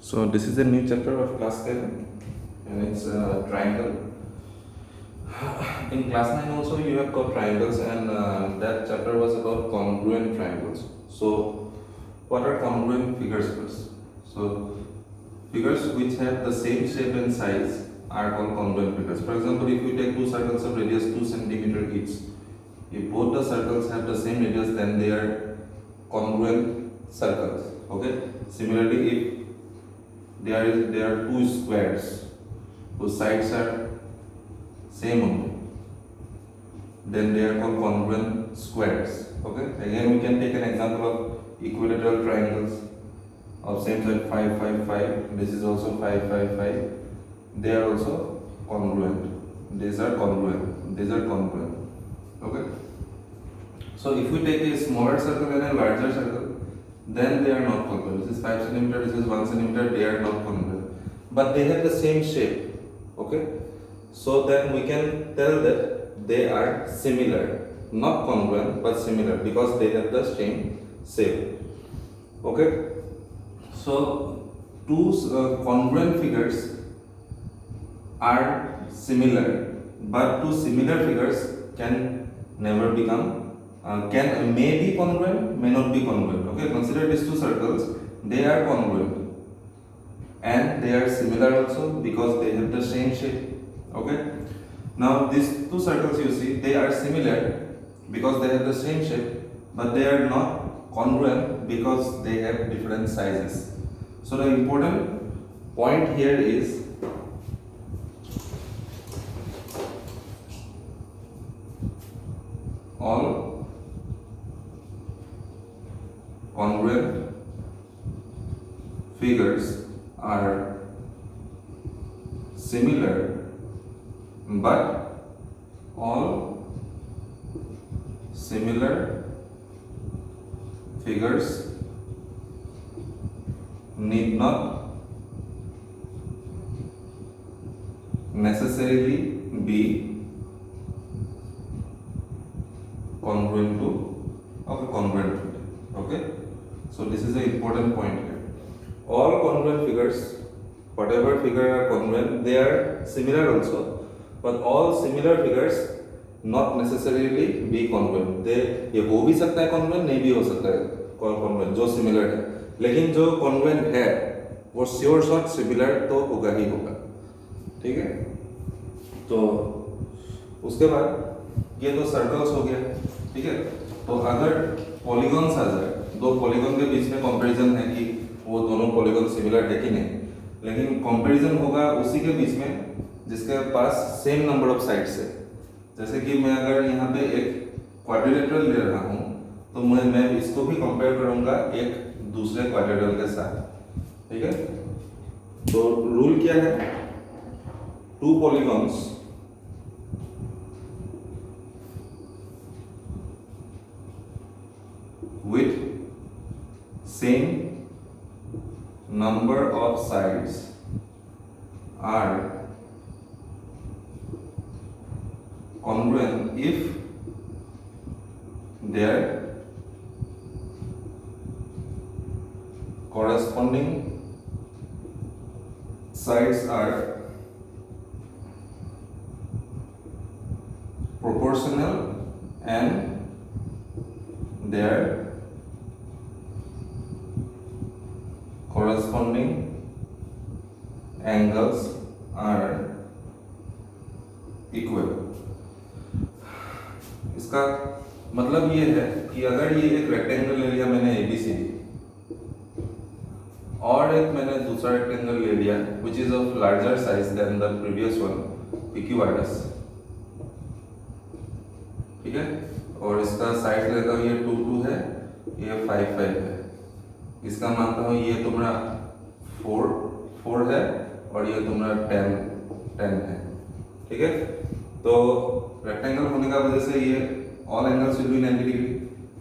So this is a new chapter of class 7 and it's a triangle. In class 9 also you have got triangles and that chapter was about congruent triangles. So what are congruent figures first? So figures which have the same shape and size are called congruent figures. For example, if you take two circles of radius 2 cm each, if both the circles have the same radius then they are congruent circles. Okay. Similarly, if there are two squares whose sides are same only, then they are called congruent squares. Okay. Again, we can take an example of equilateral triangles of same side 5 5 5. This is also 5 5 5. They are also congruent. These are congruent. These are congruent. Okay. So if we take a smaller circle and a larger circle, then they are not congruent. This is 5 cm, this is 1 cm, they are not congruent. But they have the same shape. Okay? So then we can tell that they are similar. Not congruent, but similar because they have the same shape. Okay? So two congruent figures are similar, but two similar figures can never become may be congruent, may not be congruent. Okay, consider these two circles, they are congruent and they are similar also because they have the same shape. Okay, now these two circles you see, they are similar because they have the same shape, but they are not congruent because they have different sizes. So the important point here is all congruent figures are similar, but all similar figures need not necessarily be congruent to congruent. Okay. So this is an important point here. All congruent figures, whatever figure are congruent, they are similar also, but all similar figures not necessarily be congruent. they ये हो भी सकता है congruent, नहीं भी हो सकता है congruent, जो similar है, लेकिन जो congruent है वो sure shot similar तो होगा ही होगा. ठीक है. तो उसके बाद ये तो सर्कल्स हो गया. ठीक है. तो अगर पॉलीगॉन्स आ जाए, दो पॉलीगॉन के बीच में कंपैरिजन है कि वो दोनों पॉलीगॉन सिमिलर है कि नहीं, लेकिन कंपैरिजन होगा उसी के बीच में जिसके पास सेम नंबर ऑफ साइड्स है. जैसे कि मैं अगर यहाँ पे एक क्वाड्रिलेटरल ले रहा हूँ तो मैं इसको भी कंपेयर करूँगा एक दूसरे क्वाड्रिलेटरल के साथ. ठीक है. तो रूल क्या है? Two polygons with same number of sides are congruent if their corresponding sides are proportional and their corresponding angles are equal. इसका मतलब ये है कि अगर ये एक रेक्टेंगल ले लिया मैंने ABCD और एक मैंने दूसरा रेक्टेंगल ले लिया which is of larger size than the previous one PQRS. ठीक है. और इसका साइड लेता हूँ ये 2 2 है, ये 5 5 है. इसका मानता हूँ ये तुम्हारा 4 4 है और ये तुम्हारा 10 10 है. ठीक है. तो रेक्टेंगल होने का वजह से ये all angles will be 90 degree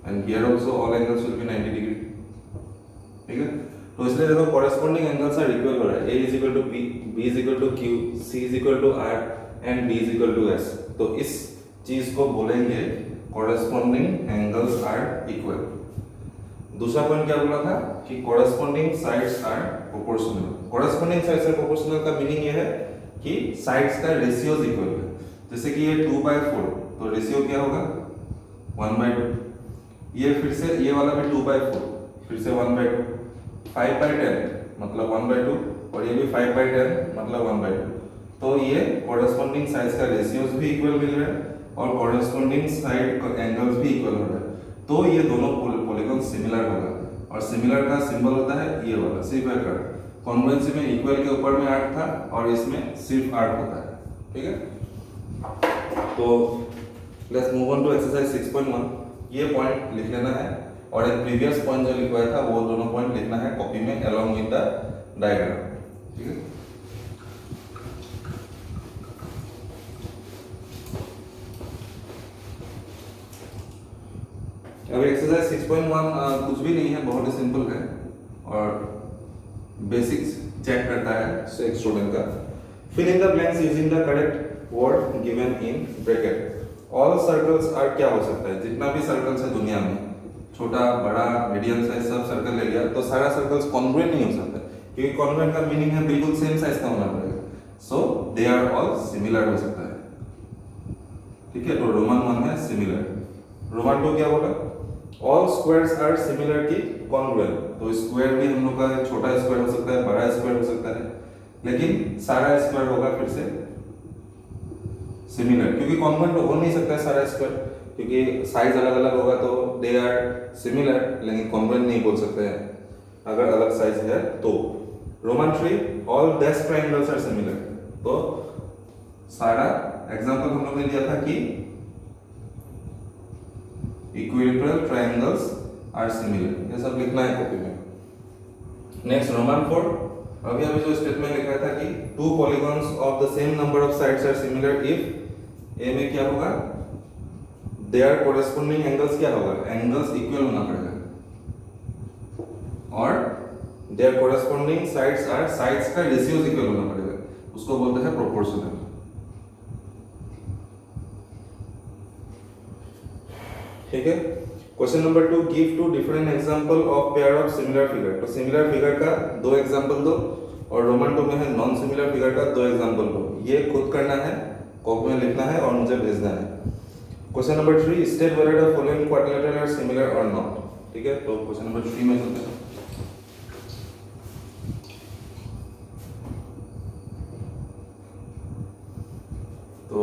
and here also all angles will be 90 degree. ठीक है. तो इसलिए देखो कॉरेस्पॉन्डिंग एंगल्स आर इक्वल हो रहा है. A is equal to B, B is equal to Q, C is equal to R and D is equal to S. तो इस चीज को बोलेंगे कॉरेस्पॉन्डिंग एंगल्स आर इक्वल. दूसरा पॉइंट क्या बोला था कि corresponding sides are proportional. Corresponding sides are proportional का मीनिंग ये है कि साइड्स का रेशियोज इक्वल है। जैसे कि ये 2/4 तो रेशियो क्या होगा 1/2। ये फिर से ये वाला भी 2/4 फिर से 1/2। 5/10 मतलब 1/2 और ये भी 5/10 मतलब 1/2। तो ये कोरस्पॉन्डिंग साइड्स का रेशियोज भी इक्वल मिल रहा है और कोरस्पॉन्डिंग साइड एंगल्स भी इक्वल हो रहा है। तो ये दोनों पॉलीगॉन सिमिलर होगा और सिमिलर का सिंबल होता है ये वाला सिर्फ एक आर्क। कॉन्ग्रुएंसी में इक्वल के ऊपर में आर्क था और इसमें सिर्फ आर्क होता है। ठीक है, तो let's move on to exercise 6.1। ये पॉइंट लिख लेना है और एक प्रीवियस पॉइंट जो लिखवाया था वो दोनों पॉइंट लिखना है कॉपी में अलोंग विद द डायग्राम। ठीक है, अब एक्सरसाइज 6.1 कुछ भी नहीं है, बहुत ही सिंपल है और बेसिक्स चेक करता है एक स्टूडेंट का। Fill in the blanks using the correct word given in bracket. All circles are क्या हो सकता है, जितना भी सर्कल्स है दुनिया में, छोटा बड़ा मीडियम साइज सब सर्कल ले लिया तो सारा सर्कल्स कॉन्ग्रुएंट नहीं हो सकता, क्योंकि कॉन्ग्रुएंट का मीनिंग है बिल्कुल सेम साइज का होना पड़ेगा। सो दे आर ऑल सिमिलर हो सकता है। ठीक है, तो रोमन 1 है सिमिलर। रोमन 2 क्या बोला, ऑल स्क्वायर्स आर सिमिलर की कॉन्ग्रुएंट। तो स्क्वायर भी हम लोग का छोटा स्क्वायर हो सकता है, बड़ा स्क्वायर हो सकता है, लेकिन सारा स्क्वायर होगा फिर से सिमिलर, क्योंकि कॉन्ग्रुएंट हो नहीं सकता है सारा स्क्वायर, क्योंकि साइज अलग अलग होगा तो दे आर सिमिलर, लेकिन कॉन्ग्रुएंट नहीं बोल सकते हैं अगर अलग साइज है तो। Roman 3 all dash triangles are similar. तो सारा एग्जांपल हम लोग ने दिया था कि इक्विलैटरल ट्रायंगल्स आर सिमिलर, ये सब लिखना है कॉपी में। नेक्स्ट रोमन 4, अभी जो स्टेटमेंट लिखा था कि two polygons of the same number of sides are similar if a में क्या होगा, देयर कोरेस्पोंडिंग एंगल्स क्या होगा, एंगल्स इक्वल होना पड़ेगा और their corresponding sides are, sides का रेशियोज इक्वल होना पड़ेगा, उसको बोलते हैं प्रोपोर्शनल। ठीक है, question number 2, give two different example of pair of similar figure. तो सिमिलर फिगर का 2 एग्जांपल दो और रोमन 2 में है नॉन सिमिलर फिगर का 2 एग्जांपल दो। ये खुद करना है, कॉपी में लिखना है और मुझे भेजना है। Question number 3, state whether the following quadrilateral are similar और नॉट। ठीक है, तो क्वेश्चन नंबर 3 में चलते हैं। तो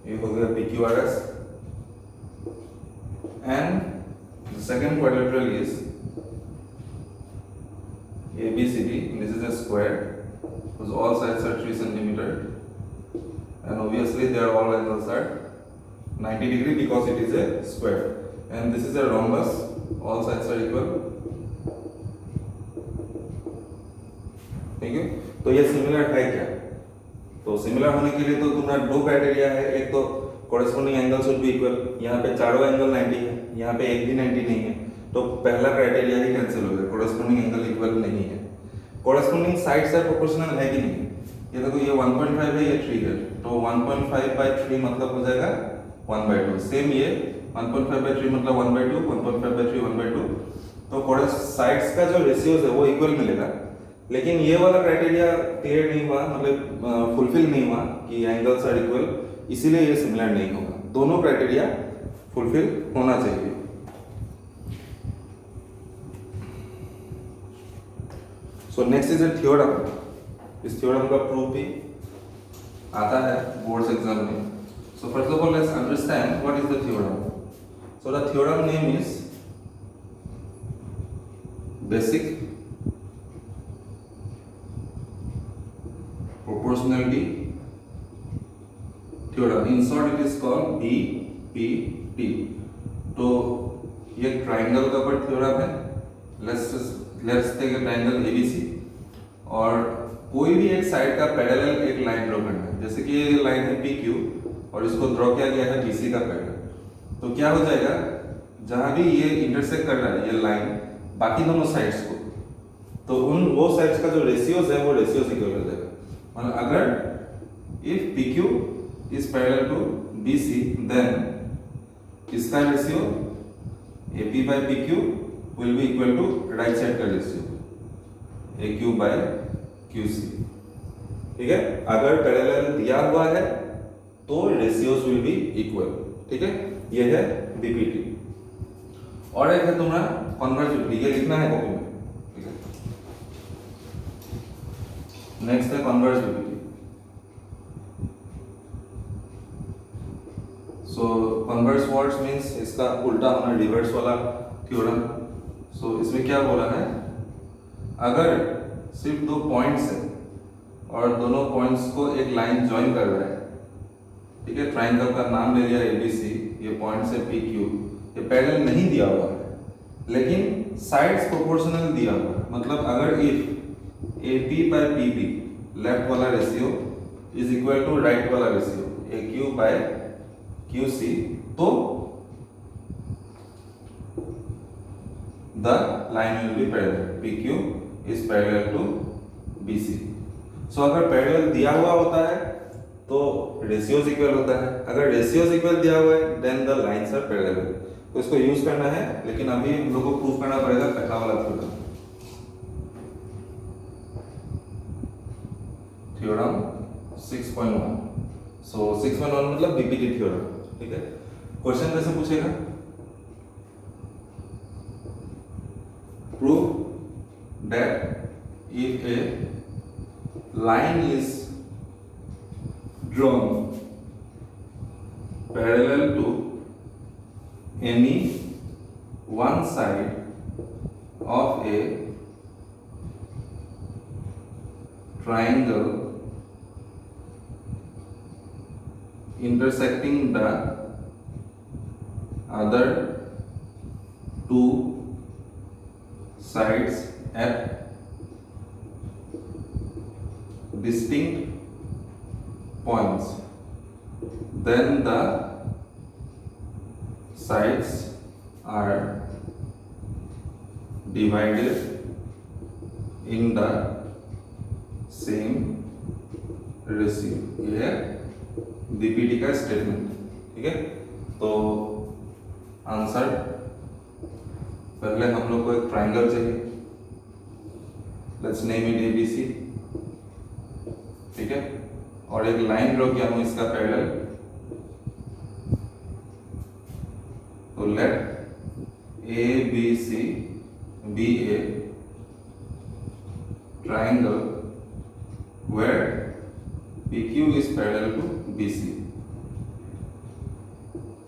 ये हो गया PQRS and the second quadrilateral is ABCD. This is a square whose all sides are 3 centimeter and obviously their all angles are 90 degree because it is a square, and this is a rhombus, all sides are equal. ठीक है, तो ये similar है क्या, तो similar होने के लिए तो तुम्हारा 2 क्राइटेरिया है। एक तो corresponding angle should be equal, यहाँ पे चारों एंगल 90 है, यहाँ पे एक भी 90 नहीं है, तो पहला क्राइटेरिया ही कैंसिल हो गया, कोरेस्पोंडिंग एंगल इक्वल नहीं है। कोरेस्पोंडिंग साइड्स आर प्रोपोर्शनल है कि नहीं, ये देखो ये 1.5 है, ये 3 है, तो 1.5/3 मतलब हो जाएगा 1/2। सेम ये 1.5/3 मतलब 1/2, 1.5/3 1/2। तो साइड्स का जो रेशियोज है वो इक्वल मिलेगा, लेकिन ये वाला क्राइटेरिया क्लियर नहीं हुआ, मतलब फुलफिल नहीं हुआ कि एंगल्स आर इक्वल, इसीलिए ये सिमिलर नहीं होगा। दोनों क्राइटेरिया फुलफिल होना चाहिए। So next is a theorem. इस थ्योरम का प्रूफ भी आता है बोर्ड्स एग्जाम में। So first of all let's understand what is the theorem. So the theorem name is basic proportionality theorem. In short it is called BPT. तो ये triangle का पर थ्योरम है। Let's take a triangle ABC और कोई भी एक side का पैरेलल एक लाइन ड्रॉ करना है। जैसे कि ये लाइन है PQ और इसको ड्रॉ किया गया है BC का पैरेलल। तो क्या हो जाएगा, जहां भी ये इंटरसेक्ट कर रहा है ये लाइन बाकी दोनों साइड्स को, तो उन वो साइड्स का जो रेशियोज है वो रेशियोज इक्वल हो जाएगा। मतलब अगर if PQ is parallel to BC then इसका ratio AP by PQ will be equal to right side का रेशियो AQ by QC। ठीक है, अगर पैरेलल दिया हुआ है तो रेशियोज विल बी इक्वल। ठीक है, ये है बीपीटी। और एक है तुम्हारा कन्वर्जिबिलिटी, ये लिखना है कॉपी में। ठीक है, नेक्स्ट है कन्वर्जिबिलिटी। सो कन्वर्स वर्ड्स मींस इसका उल्टा होना, रिवर्स वाला थ्योरम। सो इसमें क्या बोला है, अगर सिर्फ दो पॉइंट्स है और दोनों पॉइंट्स को एक लाइन ज्वाइन कर रहा है, ठीक है, ट्राइंगल का नाम ले लिया ABC, ये पॉइंट से PQ, ये पैरेलल नहीं दिया हुआ है लेकिन साइड्स प्रोपोर्शनल दिया हुआ है। मतलब अगर if AP by PB left वाला ratio is equal to right वाला रेशियो AQ by QC, तो the line will be parallel, PQ is parallel to BC। सो अगर पैरेलल दिया हुआ होता है तो रेशियोज इक्वल होता है, अगर रेशियोज इक्वल दिया हुआ है then the lines are parallel. तो इसको यूज करना है, लेकिन अभी हम लोग को प्रूफ करना पड़ेगा पहला वाला थ्योरम 6.1। सो 6.1 मतलब बीपीटी थ्योरम। ठीक है, क्वेश्चन कैसे पूछेगा, prove that if A line is drawn parallel to any one side of a triangle intersecting the other two sides at distinct points, then the sides are divided in the same ratio। ये है BPT का statement. ठीक है, तो answer, पहले हम लोग को एक ट्राइंगल चाहिए, लेट्स नेम इट ABC। ठीक है, और एक लाइन ड्रॉ किया हूं इसका पैरेलल, तो late ABC be a triangle where PQ is parallel to BC।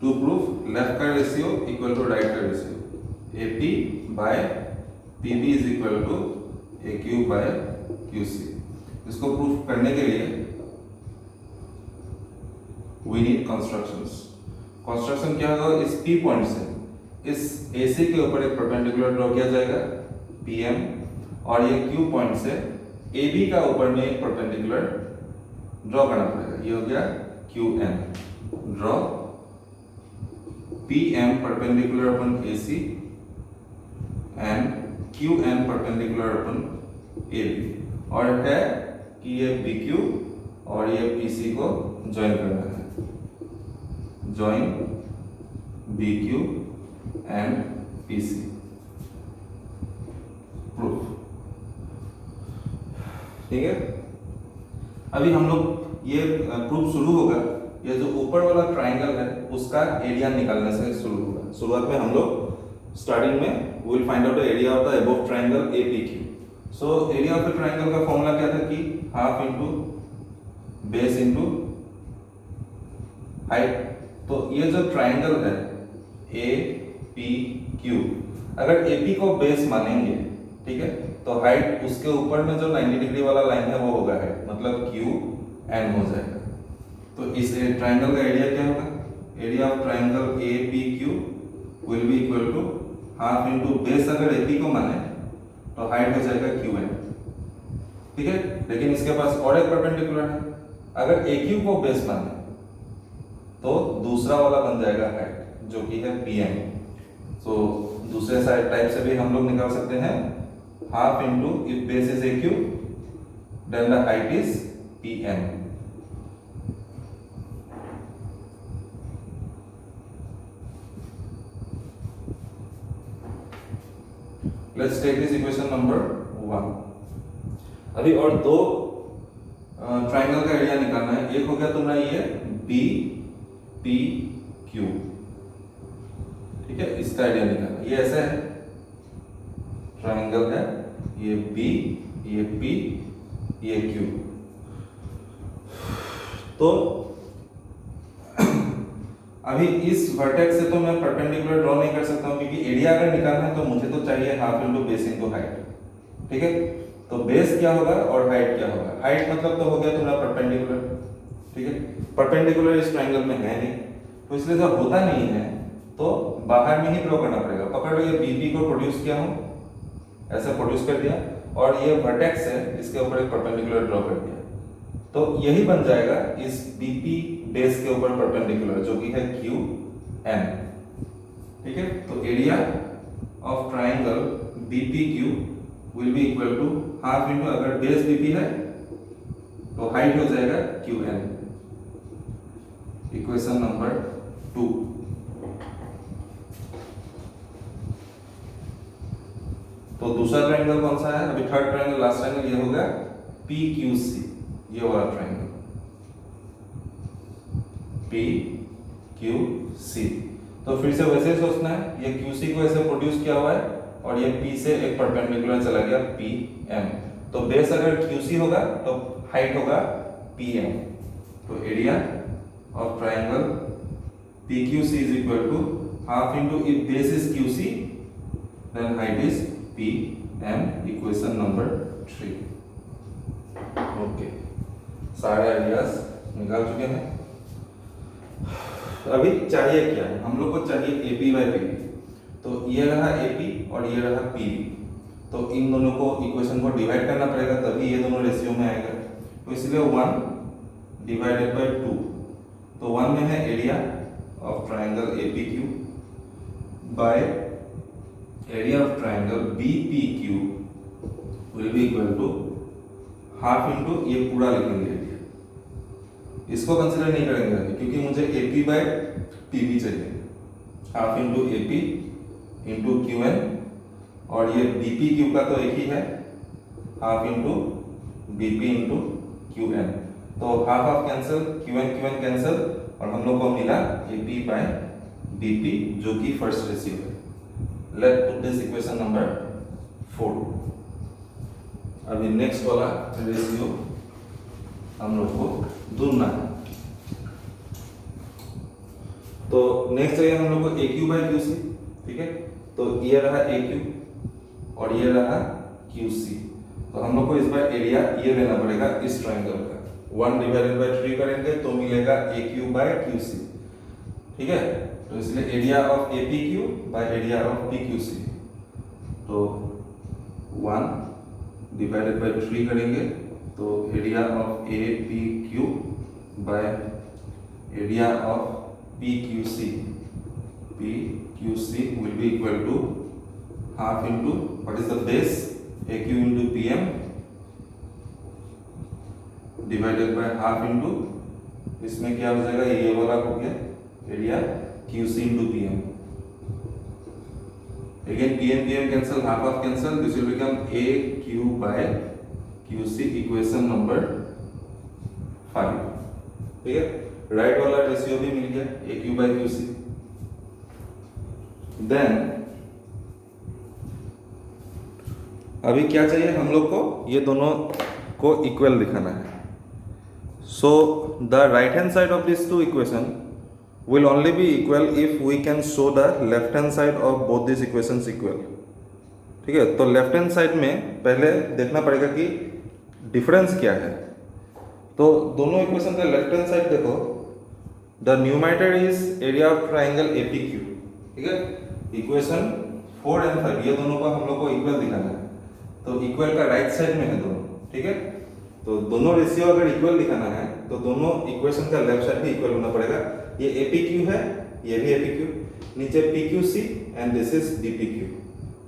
To prove left का रेशियो इक्वल टू राइट का ratio AP by PB is equal to AQ by QC। इसको proof करने के लिए वी नीड कंस्ट्रक्शंस। कंस्ट्रक्शन क्या होगा, इस P point से इस AC के ऊपर एक परपेंडिकुलर ड्रॉ किया जाएगा PM, और ये Q पॉइंट से AB का ऊपर में एक परपेंडिकुलर ड्रॉ करना पड़ेगा। ये हो गया QM। Draw PM perpendicular upon AC and QN perpendicular upon AB, और है कि ये BQ और ये PC को ज्वाइन करना है, join BQ and PC। Proof. ठीक है, अभी हम लोग ये प्रूफ शुरू होगा, ये जो ऊपर वाला ट्राइंगल है उसका एरिया निकालने से शुरू होगा। शुरुआत में हम लोग स्टार्टिंग में will find out the area of the above triangle APQ। So area of the triangle का फॉर्मूला क्या था कि half into base into height. तो ये जो ट्राइंगल है APQ, अगर AP को बेस मानेंगे, ठीक है, तो हाइट उसके ऊपर में जो 90 डिग्री वाला लाइन है वो होगा हाइट, मतलब QN हो जाएगा। तो इस ट्राइंगल का एरिया क्या होगा, area of triangle APQ will be equal to half into base, अगर AP को माने तो हाइट हो जाएगा QN। ठीक है, लेकिन इसके पास और एक परपेंडिकुलर है, अगर AQ को बेस माने तो दूसरा वाला बन जाएगा हाइट जो कि है PM। सो दूसरे साइड टाइप से भी हम लोग निकाल सकते हैं, half into if base is AQ then the height is PM। Let's take this equation number 1। अभी और दो ट्राइंगल का एरिया निकालना है। एक हो गया तुम्हारा ये बी पी क्यू, ठीक है, इसका एरिया निकालना। ये ऐसे है, ट्राइंगल है, ये बी, ये पी, ये क्यू। तो अभी इस वर्टेक्स से तो मैं परपेंडिकुलर ड्रॉ नहीं कर सकता हूं, क्योंकि एरिया अगर निकालना है तो मुझे तो चाहिए half into base into height, ठीक है। तो बेस क्या होगा और हाइट क्या होगा? हाइट मतलब तो हो गया तुम्हारा परपेंडिकुलर, ठीक है। परपेंडिकुलर इस ट्राइंगल में है नहीं, तो इसलिए जब होता नहीं है तो बाहर में ही ड्रॉ करना पड़ेगा। पकड़ लो, ये बीपी को प्रोड्यूस किया हूं, ऐसा प्रोड्यूस कर दिया, और ये वर्टेक्स है, इसके ऊपर एक परपेंडिकुलर ड्रॉ कर दिया, तो यही बन जाएगा इस बीपी बेस के ऊपर परपेंडिकुलर, जो कि है क्यू एन, ठीक है। तो area of triangle BP Q will be equal to half into, अगर बेस बीपी है तो हाइट हो जाएगा क्यू एन। Equation number 2। तो दूसरा ट्राइंगल कौन सा है? अभी थर्ड ट्राइंगल, लास्ट ट्राइंगल ये होगा पी क्यू सी, ये वाला ट्राइंगल पी क्यू सी। तो फिर से वैसे ही सोचना है, ये क्यू सी को ऐसे प्रोड्यूस किया हुआ है और ये पी से एक परपेंडिकुलर चला गया पी एम। तो बेस अगर क्यू सी होगा तो हाइट होगा पी एम। तो area of triangle P Q C is equal to half into, if base is Q C then height is P M. Equation number 3। Okay, सारे ideas निकाल चुके हैं। अभी चाहिए क्या है? हम लोग को चाहिए एपी बाय पी। तो ये रहा एपी और ये रहा पीबी, तो इन दोनों को इक्वेशन को डिवाइड करना पड़ेगा, तभी ये दोनों रेशियो में आएगा। तो इसलिए 1 डिवाइडेड बाय 2, तो 1 में है area of triangle AP Q by area of triangle BP Q will be equal to half into, ये पूरा लिखेंगे एरिया, इसको कंसिडर नहीं करेंगे अभी, क्योंकि मुझे एपी बाय पीबी चाहिए। Half into AP into Q N, और ये बीपी क्यू का तो एक ही है, half into BP into Q N. तो half half cancel, Q N cancel, और हम लोग को मिला एपी बाय बीपी, जो कि फर्स्ट रेशियो है। Late put this equation number 4। अभी नेक्स्ट वाला रेशियो हम लोग को ढूंढना है। तो नेक्स्ट चाहिए हम लोग को ए क्यू बाई क्यू सी, ठीक है। तो ये रहा ए क्यू और ये रहा क्यू सी। तो हम लोग को इस बार एरिया ये लेना पड़ेगा इस ट्राइंगल का। 1 डिवाइडेड बाय 3 करेंगे तो मिलेगा A Q by Q C, ठीक है। तो इसलिए area of A P Q by area of P Q C. तो 1 डिवाइडेड बाय 3 करेंगे तो area of A P Q by area of P Q C will be equal to half into, what is the base, AQ into PM divided by half into, इसमें क्या हो जाएगा, ये वाला हो गया area QC into PM. Again PM cancel, half cancel, this will become AQ by QC. Equation number 5, ठीक है। राइट वाला रेशियो भी मिल गया AQ by QC। देन अभी क्या चाहिए हम लोग को, ये दोनों को इक्वल दिखाना है। So the right hand side of this two equation will only be equal if we can show the left hand side of both this equations equal, ठीक है। तो लेफ्ट हैंड साइड में पहले देखना पड़ेगा कि डिफरेंस क्या है। तो दोनों इक्वेशन का लेफ्ट हैंड साइड देखो, the numerator is area of triangle एपीक्यू, ठीक है। इक्वेशन 4 एंड 5 ये दोनों को हम लोग को इक्वल दिखाना है, तो इक्वल का राइट साइड में है दोनों, ठीक है। तो दोनों रेशियो अगर इक्वल दिखाना है तो दोनों इक्वेशन का लेफ्ट साइड भी इक्वल होना पड़ेगा। ये एपीक्यू है, ये भी एपीक्यू, नीचे PQC and this is DPQ,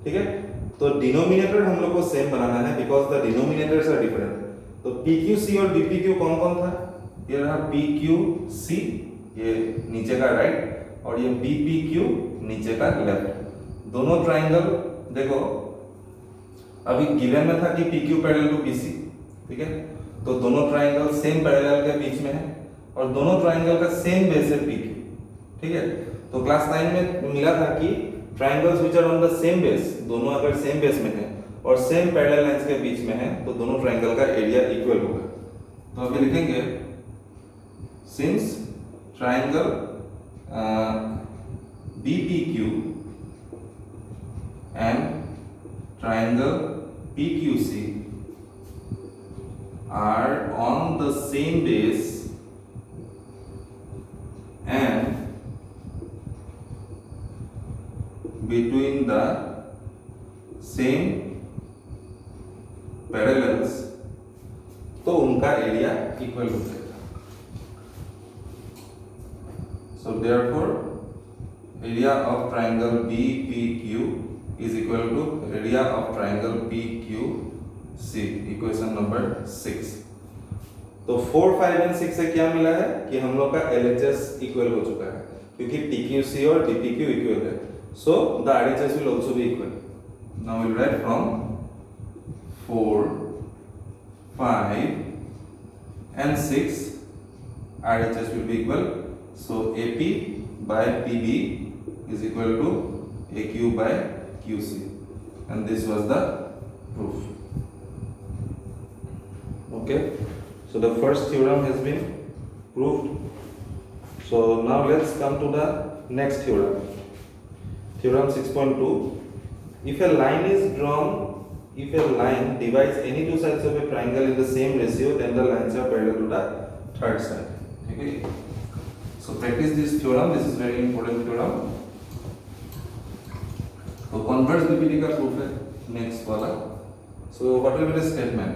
ठीक है। तो डिनोमिनेटर हम लोग को सेम बनाना है because the denominators are different. तो पीक्यूसी और डीपीक्यू कौन कौन था, ये रहा पीक्यूसी, ये नीचे का राइट, और ये बीपीक्यू नीचे का लेफ्ट। दोनों ट्राइंगल देखो अभी गिवन में था कि P Q parallel to B C, ठीक है, तो दोनों ट्राइंगल सेम पैरेलल के बीच में है और दोनों ट्राइंगल का सेम बेस है पी क्यू, ठीक है। तो क्लास 9 में मिला था कि triangles which are on the same base, दोनों अगर सेम बेस में है और सेम पैरेलल लाइंस के बीच में है तो दोनों ट्राइंगल का एरिया इक्वल होगा। तो अभी लिखेंगे since triangle BPQ and triangle PQC are on the same base and between the same parallels, तो उनका एरिया इक्वल हो जाएगा। So therefore area of triangle BPQ is equal to area of triangle PQC, equation number 6। तो 4, 5 and 6 से क्या मिला है कि हम लोग का LHS इक्वल हो चुका है क्योंकि PQC और DPQ इक्वल है, so the RHS will also be equal। Now we'll write from 4, 5 and 6 RHS will be equal, so AP by PB is equal to AQ by QC, and this was the proof। Okay, so the first theorem has been proved। So now let's come to the next theorem, theorem 6.2। if a line is drawn, if a line divides any two sides of a triangle in the same ratio, then the lines are parallel to the third side। Okay, so practice this theorem, this is very important theorem। तो converse BPT का proof है next वाला। सो what will be the statement,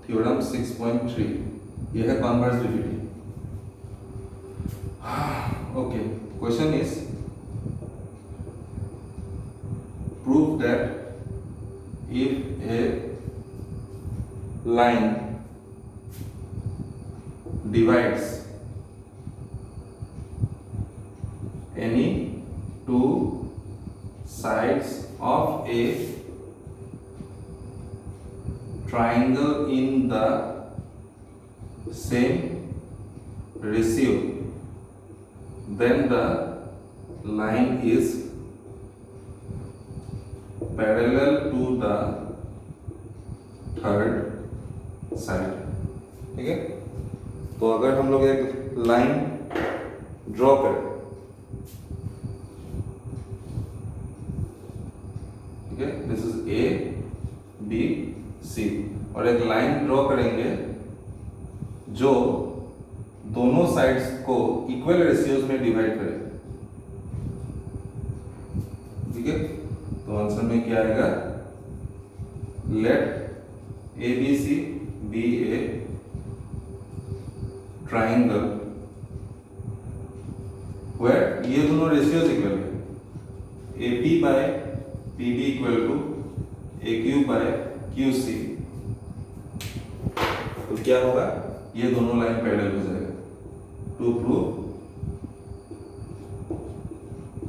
theorem 6.3, ये है converse BPT. Okay, question is prove that if A line divides any two sides of a triangle in the same ratio, then the line is parallel to the third side। ठीक है, तो अगर हम लोग एक line draw करें, this is A B C, और एक लाइन ड्रॉ करेंगे जो दोनों साइड्स को इक्वल रेशियोज में डिवाइड करे, ठीक है। तो आंसर में क्या आएगा, let A B C B A triangle where ये दोनों रेशियोज इक्वल है, A P by P B equal to A Q by Q C. तो क्या होगा, ये दोनों लाइन पैरेलल हो जाएगा। To prove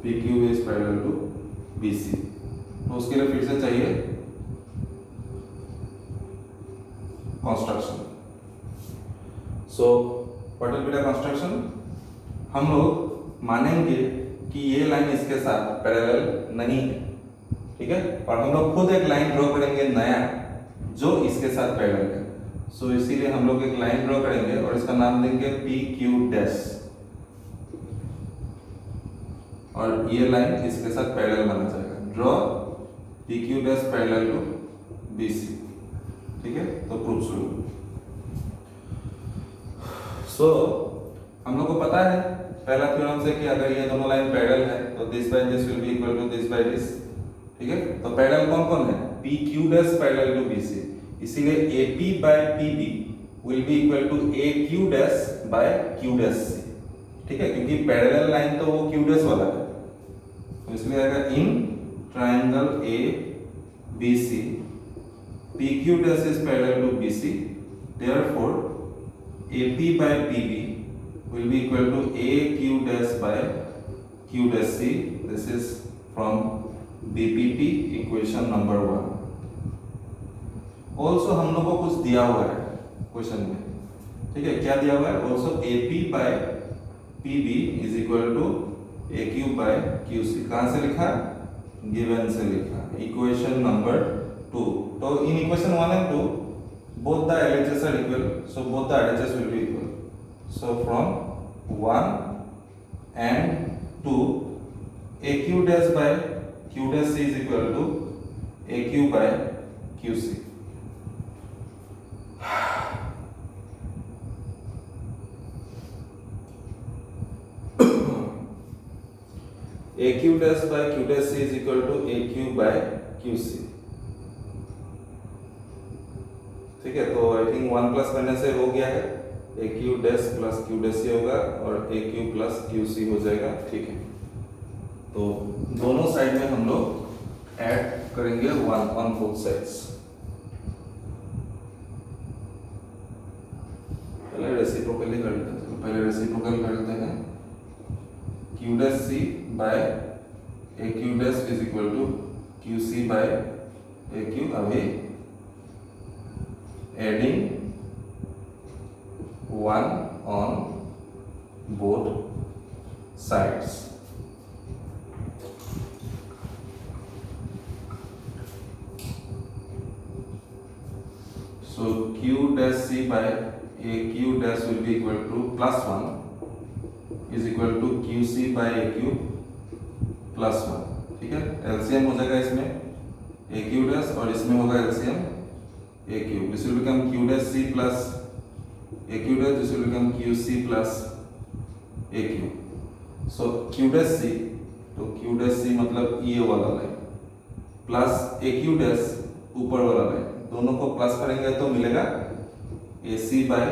P Q is parallel to B C, तो उसके लिए फिर से चाहिए construction. So what will be the construction, हम लोग मानेंगे कि ये लाइन इसके साथ पैरेलल नहीं है, ठीक है, और हम लोग खुद एक लाइन ड्रॉ करेंगे नया जो इसके साथ पैरेलल है। सो इसीलिए हम लोग एक लाइन ड्रॉ करेंगे और इसका नाम देंगे पी क्यू डैश, और ये लाइन इसके साथ पैरेलल माना जाएगा। Draw P Q dash parallel to B C, ठीक है। तो प्रूफ शुरू। सो हम लोग को पता है पहला थ्योरम से कि अगर ये दोनों लाइन पैरेलल है तो this by this will be equal to this by this, ठीक है। तो पैरेलल कौन कौन है, P Q dash parallel to B C, इसीलिए A P by P B will be equal to A Q dash by Q dash C, ठीक है, क्योंकि पैरेलल लाइन तो वो क्यू डैश वाला है, तो इसलिए आएगा in triangle A B C P Q dash is parallel to B C, therefore A P by P B will be equal to a q dash by q dash c। This is from BPP equation number 1। Also हम लोग को कुछ दिया हुआ है question में, ठीक है, क्या दिया हुआ है? Also AP by PB is equal to AQ by QC। कहां से लिखा? गिवन से लिखा, इक्वेशन नंबर 2। तो in equation 1 and 2 both the LHS are equal, so both the RHS will be equal. So from 1 and 2 AQ dash by Q dash C is equal to AQ by QC। AQ dash by Q dash C is equal to AQ by QC, ठीक है। तो I think 1 plus करने से हो गया है, AQ dash plus Q dash से होगा और AQ प्लस QC हो जाएगा, ठीक है। तो दोनों साइड में हम लोग ऐड करेंगे 1 ऑन बोथ साइड्स। पहले रेसिप्रोकली कर लेते हैं, पहले रेसिप्रोकल करते हैं। Q dash C by AQ dash is equal to QC by AQ। अभी adding 1 on both sides। So Q dash C by AQ dash will be equal to plus 1 is equal to QC by AQ plus 1, ठीक है। LCM हो जाएगा इसमें AQ dash और इसमें होगा LCM AQ। This will become Q dash C plus AQ dash, this will become QC plus AQ। So Q dash C, तो Q dash C मतलब ये वाला लाइन प्लस AQ dash ऊपर वाला लाइन, दोनों को प्लस करेंगे तो मिलेगा AC बाय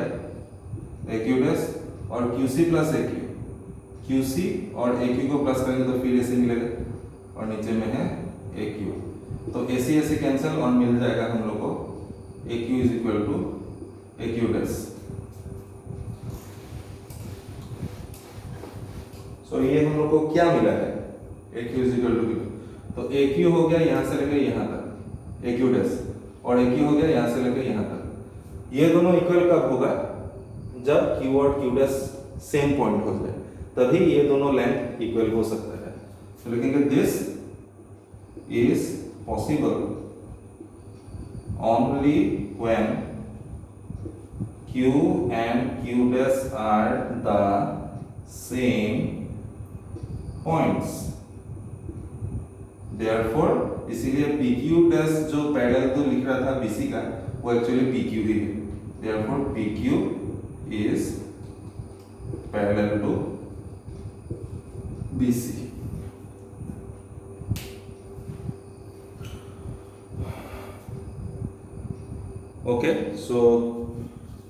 AQ dash और QC प्लस AQ। QC और AQ को प्लस करेंगे तो फिर AC मिलेगा और नीचे में है AQ। तो AC AC कैंसिल और मिल जाएगा हम लोग को AQ is equal to AQ dash। So ये हम लोग को क्या मिला है? AQ is equal to Q। तो AQ हो गया यहाँ से लेकर यहाँ तक AQ dash और AQ हो गया यहाँ से लेकर यहाँ तक। ये दोनों इक्वल कब होगा? जब Q और Q dash सेम पॉइंट हो जाए, तभी ये दोनों लेंथ इक्वल हो सकता है। तो लिखेंगे this is possible only when Q and Q dash are the same points। Therefore इसीलिए PQ dash जो पैरेलल तो लिख रहा था BC का, वो एक्चुअली PQ ही है। Therefore PQ is parallel to BC। Okay, so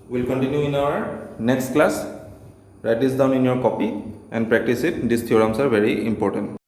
we'll continue in our next class. Write this down in your copy and practice it. These theorems are very important.